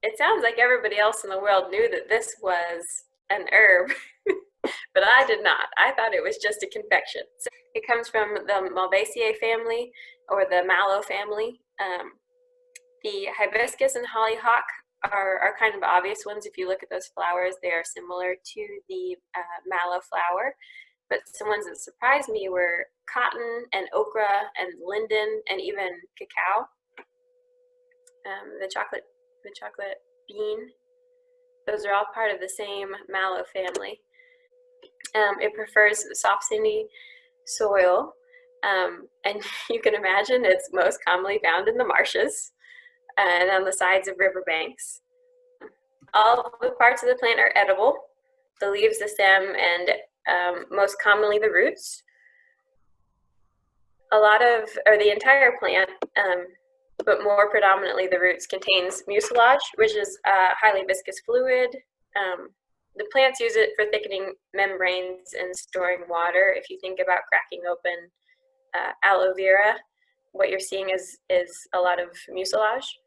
it sounds like everybody else in the world knew that this was an herb, but I did not. I thought it was just a confection. So it comes from the Malvaceae family, or the mallow family. The hibiscus and hollyhock are kind of obvious ones. If you look at those flowers, they are similar to the mallow flower. But some ones that surprised me were cotton and okra and linden and even cacao. The chocolate bean. Those are all part of the same mallow family. It prefers soft, sandy soil, and you can imagine it's most commonly found in the marshes and on the sides of riverbanks. All the parts of the plant are edible: the leaves, the stem, and most commonly the roots. The entire plant, but more predominantly the roots, contains mucilage, which is a highly viscous fluid. The plants use it for thickening membranes and storing water. If you think about cracking open aloe vera, what you're seeing is a lot of mucilage.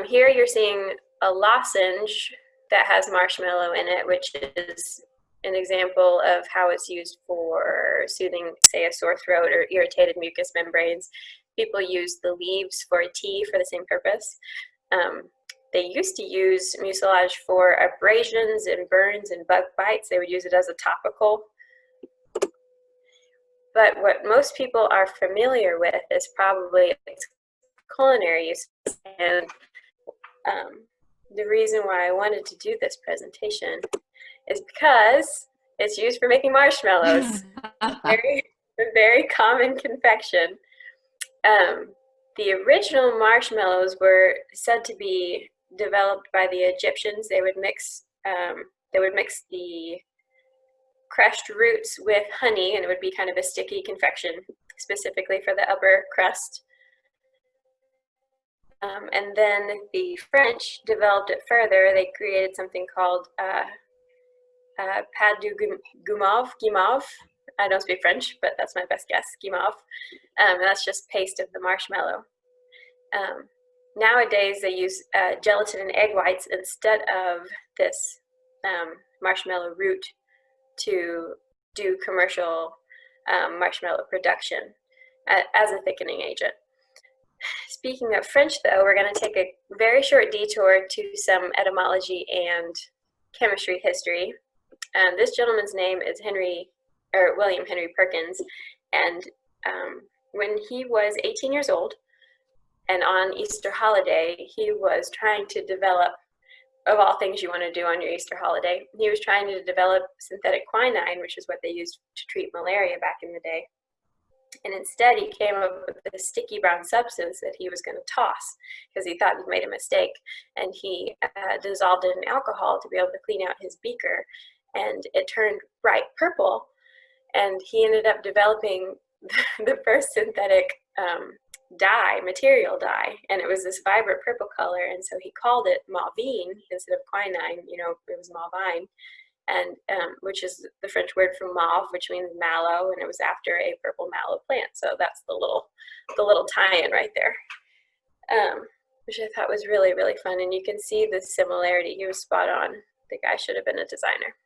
Here you're seeing a lozenge that has marshmallow in it, which is an example of how it's used for soothing, say, a sore throat or irritated mucous membranes. People use the leaves for tea for the same purpose. They used to use mucilage for abrasions and burns and bug bites. They would use it as a topical. But what most people are familiar with is probably its culinary use. And the reason why I wanted to do this presentation is because it's used for making marshmallows. A very common confection. The original marshmallows were said to be developed by the Egyptians. They would mix the crushed roots with honey, and it would be kind of a sticky confection, specifically for the upper crust. And then the French developed it further. They created something called pâte du guimauve. I don't speak French, but that's my best guess, guimauve. That's just paste of the marshmallow. Nowadays, they use gelatin and egg whites instead of this marshmallow root to do commercial marshmallow production as a thickening agent. Speaking of French, though, we're going to take a very short detour to some etymology and chemistry history. This gentleman's name is William Henry Perkins, and when he was 18 years old, and on Easter holiday, he was trying to develop, of all things you want to do on your Easter holiday, he was trying to develop synthetic quinine, which is what they used to treat malaria back in the day. And instead, he came up with a sticky brown substance that he was going to toss because he thought he'd made a mistake. And he dissolved it in alcohol to be able to clean out his beaker. And it turned bright purple. And he ended up developing the first synthetic material dye. And it was this vibrant purple color. And so he called it mauvine instead of quinine. You know, it was mauvine. And which is the French word for mauve, which means mallow, and it was after a purple mallow plant. So that's the little tie-in right there, which I thought was really, really fun. And you can see the similarity. He was spot on. The guy should have been a designer.